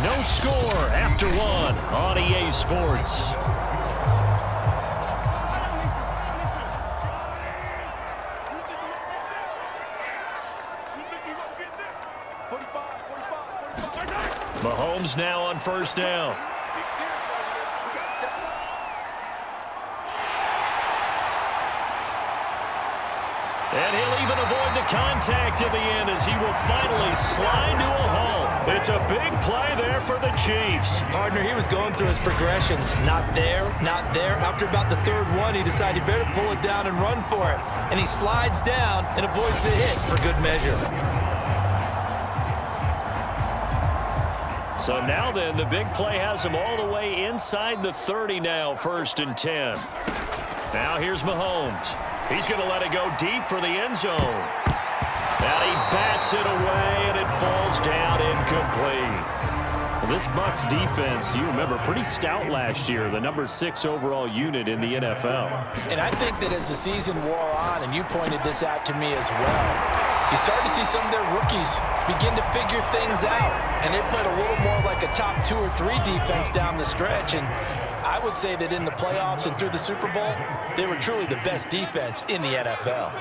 No score after one on EA Sports. Mahomes now on first down. And he'll even avoid the contact in the end as he will finally slide to a halt. It's a big play there for the Chiefs. Partner, he was going through his progressions. Not there, not there. After about the third one, he decided he better pull it down and run for it. And he slides down and avoids the hit for good measure. So now then, the big play has him all the way inside the 30 now, 1st and 10. Now here's Mahomes. He's going to let it go deep for the end zone. And he bats it away, and it falls down incomplete. Well, this Bucs defense, you remember, pretty stout last year, the number 6 overall unit in the NFL. And I think that as the season wore on, and you pointed this out to me as well, you start to see some of their rookies begin to figure things out. And they played a little more like a top 2 or 3 defense down the stretch. And I would say that in the playoffs and through the Super Bowl, they were truly the best defense in the NFL.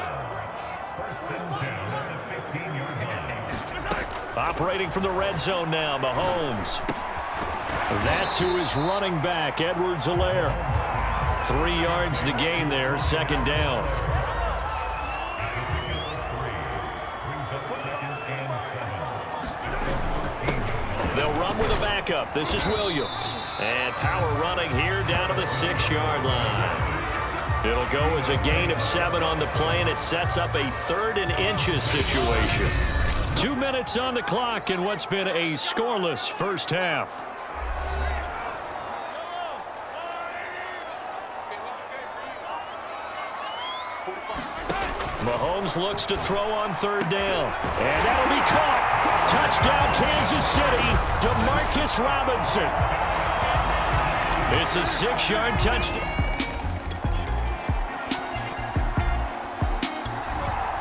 Operating from the red zone now, Mahomes. That to his running back, Edwards-Helaire. 3 yards the gain there, 2nd down. They'll run with a backup. This is Williams. And power running here down to the 6-yard line. It'll go as a gain of 7 on the play, and it sets up a 3rd and inches situation. 2 minutes on the clock in what's been a scoreless first half. Mahomes looks to throw on 3rd down. And that'll be caught. Touchdown, Kansas City. DeMarcus Robinson. It's a 6-yard touchdown.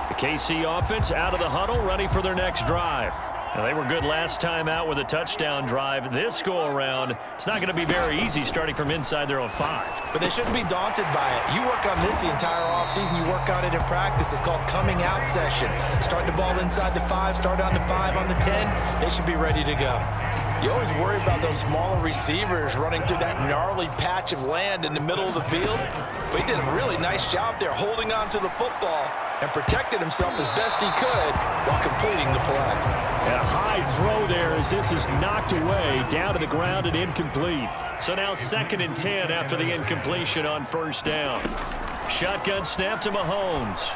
The KC offense out of the huddle, ready for their next drive. Now, they were good last time out with a touchdown drive. This go-around, it's not going to be very easy starting from inside their own 5. But they shouldn't be daunted by it. You work on this the entire offseason. You work on it in practice. It's called coming out session. Start the ball inside the 5, start on the 5, on the 10. They should be ready to go. You always worry about those smaller receivers running through that gnarly patch of land in the middle of the field. But he did a really nice job there holding on to the football and protected himself as best he could while completing the play. And a high throw there as this is knocked away, down to the ground and incomplete. So now 2nd and 10 after the incompletion on 1st down. Shotgun snap to Mahomes.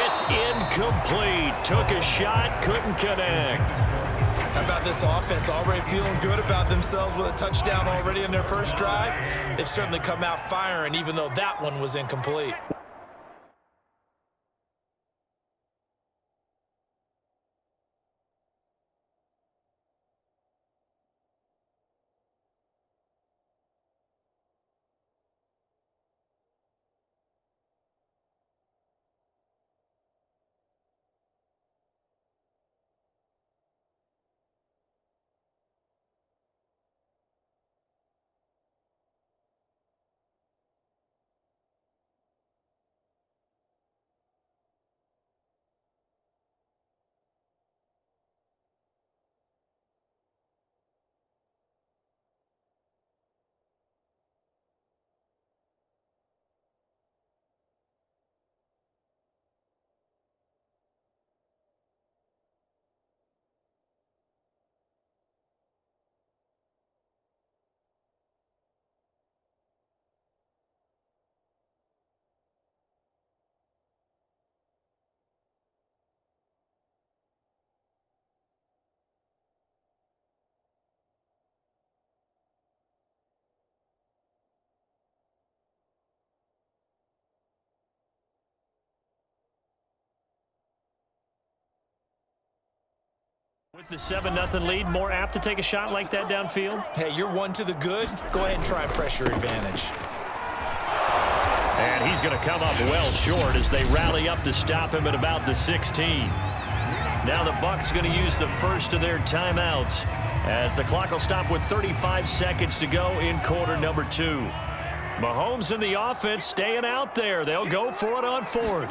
It's incomplete. Took a shot, couldn't connect. How about this offense already feeling good about themselves with a touchdown already in their first drive? They've certainly come out firing, even though that one was incomplete. With the 7-0 lead, more apt to take a shot like that downfield? Hey, you're one to the good. Go ahead and try pressure advantage. And he's going to come up well short as they rally up to stop him at about the 16. Now the Bucs going to use the first of their timeouts as the clock will stop with 35 seconds to go in quarter number 2. Mahomes and the offense staying out there. They'll go for it on 4th.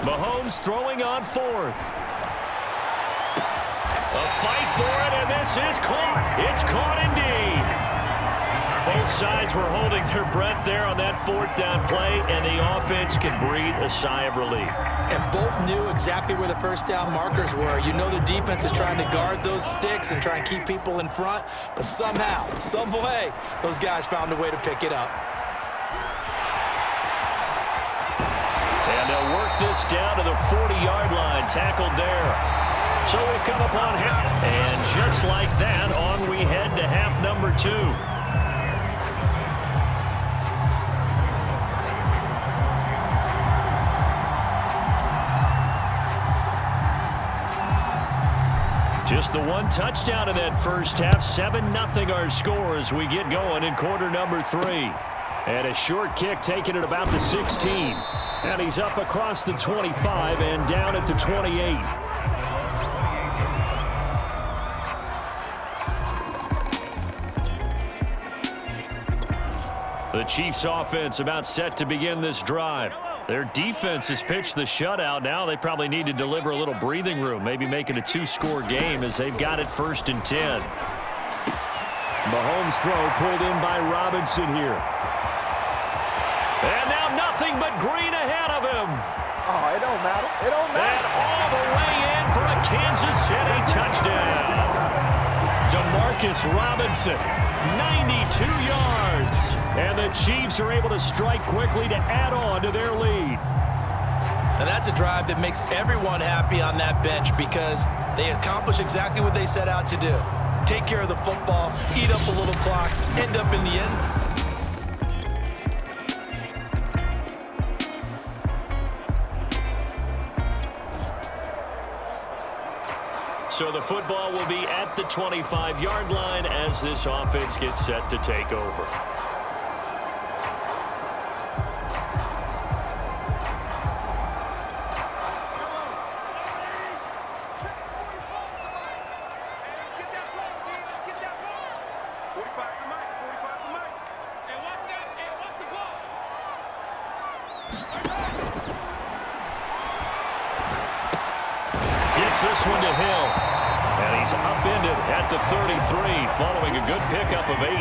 Mahomes throwing on 4th. A fight for it, and this is caught. It's caught indeed. Both sides were holding their breath there on that 4th down play, and the offense can breathe a sigh of relief. And both knew exactly where the first down markers were. You know the defense is trying to guard those sticks and try and keep people in front, but somehow, some way, those guys found a way to pick it up. And they'll work this down to the 40-yard line, tackled there. So we've come upon half, and just like that, on we head to half number 2. Just the one touchdown in that first half. 7-0 our score as we get going in quarter number 3. And a short kick taken at about the 16. And he's up across the 25 and down at the 28. The Chiefs offense about set to begin this drive. Their defense has pitched the shutout. Now they probably need to deliver a little breathing room, maybe make it a 2-score game as they've got it 1st and 10. Mahomes' throw pulled in by Robinson here. And now nothing but green ahead of him. Oh, it don't matter. It don't matter. And all the way in for a Kansas City touchdown. Demarcus Robinson, 92 yards. And the Chiefs are able to strike quickly to add on to their lead. And that's a drive that makes everyone happy on that bench because they accomplish exactly what they set out to do. Take care of the football, eat up a little clock, end up in the end. So the football will be at the 25-yard line as this offense gets set to take over. This one to Hill, and he's upended at the 33 following a good pickup of 8.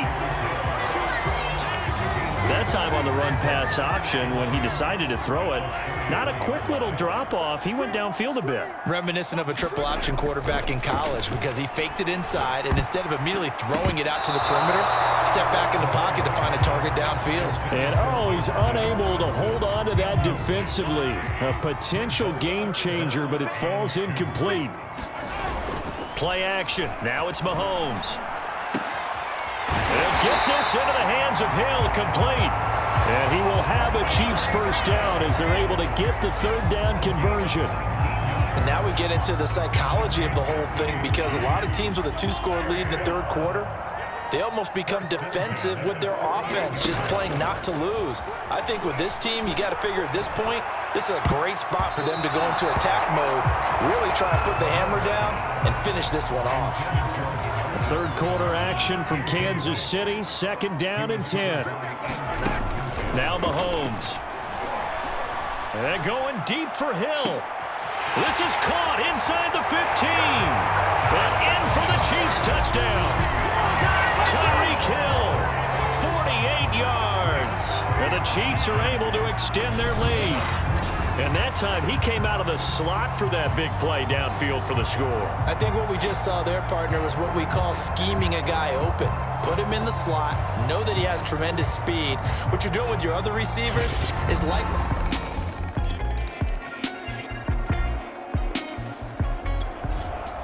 That time on the run-pass option when he decided to throw it, not a quick little drop-off. He went downfield a bit. Reminiscent of a triple-option quarterback in college because he faked it inside, and instead of immediately throwing it out to the perimeter, stepped back in the pocket to find a target downfield. And, he's unable to hold on to that defensively. A potential game changer, but it falls incomplete. Play action. Now it's Mahomes. They'll get this into the hands of Hill, complete. And he will have a Chiefs first down as they're able to get the 3rd down conversion. And now we get into the psychology of the whole thing because a lot of teams with a 2-score lead in the 3rd quarter, they almost become defensive with their offense, just playing not to lose. I think with this team, you got to figure at this point, this is a great spot for them to go into attack mode, really try to put the hammer down and finish this one off. 3rd quarter action from Kansas City, 2nd down and 10. Now Mahomes. And going deep for Hill. This is caught inside the 15. And in for the Chiefs touchdown. Tyreek Hill, 48 yards. And the Chiefs are able to extend their lead. And that time, he came out of the slot for that big play downfield for the score. I think what we just saw there, partner, was what we call scheming a guy open. Put him in the slot, know that he has tremendous speed. What you're doing with your other receivers is like...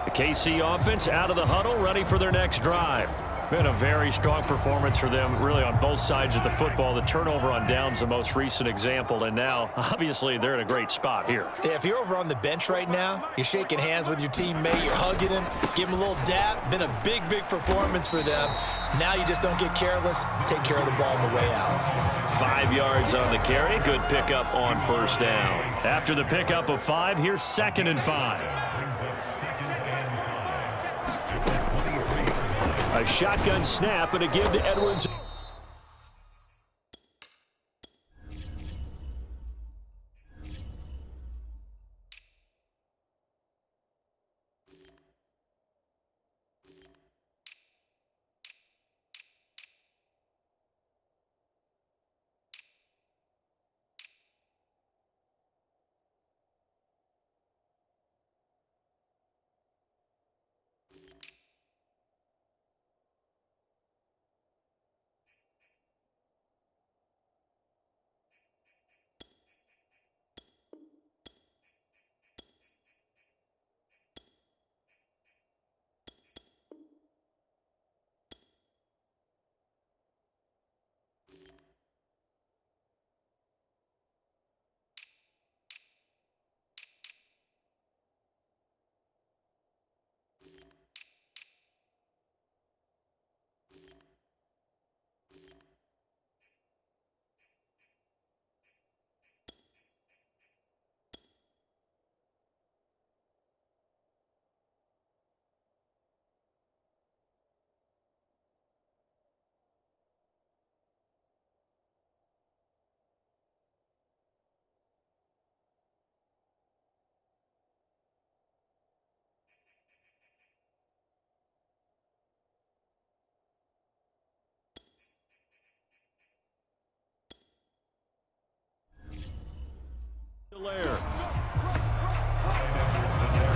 The KC offense out of the huddle, ready for their next drive. Been a very strong performance for them, really, on both sides of the football. The turnover on downs, the most recent example, and now, obviously, they're in a great spot here. Yeah, if you're over on the bench right now, you're shaking hands with your teammate, you're hugging him, give him a little dap. Been a big, big performance for them. Now you just don't get careless. Take care of the ball on the way out. 5 yards on the carry. Good pickup on 1st down. After the pickup of 5, here's 2nd and 5. A shotgun snap and a give to Edwards.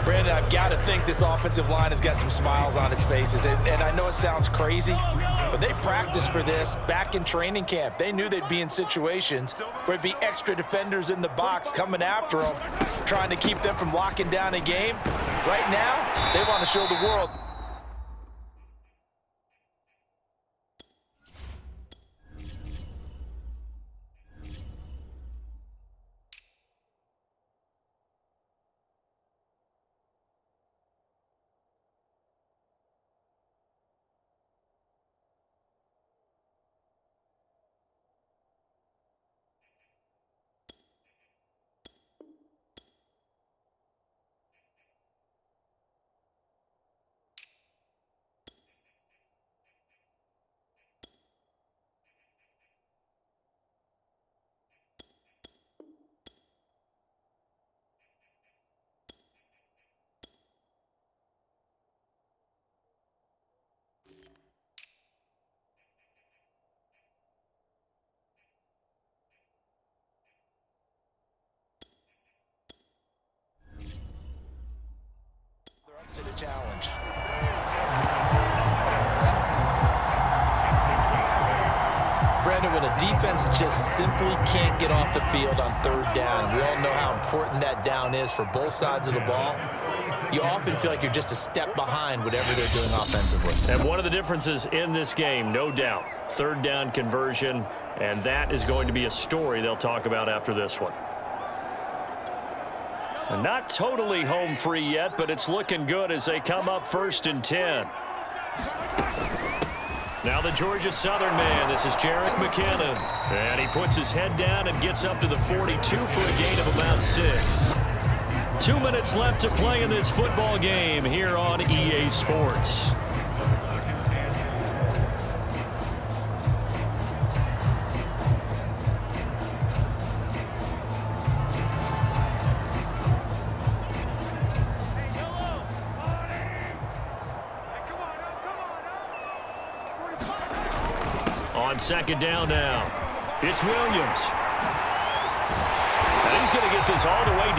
Brandon, I've got to think this offensive line has got some smiles on its faces. And I know it sounds crazy, but they practiced for this back in training camp. They knew they'd be in situations where there'd be extra defenders in the box coming after them, trying to keep them from locking down a game. Right now, they want to show the world. To the challenge. Brandon, when a defense just simply can't get off the field on third down, we all know how important that down is for both sides of the ball. You often feel like you're just a step behind whatever they're doing offensively. And one of the differences in this game, no doubt, third down conversion, and that is going to be a story they'll talk about after this one. Not totally home free yet, but it's looking good as they come up 1st and 10. Now the Georgia Southern man, this is Jerick McKinnon. And he puts his head down and gets up to the 42 for a gain of about 6. 2 minutes left to play in this football game here on EA Sports. On second down now, it's Williams. And he's going to get this all the way down.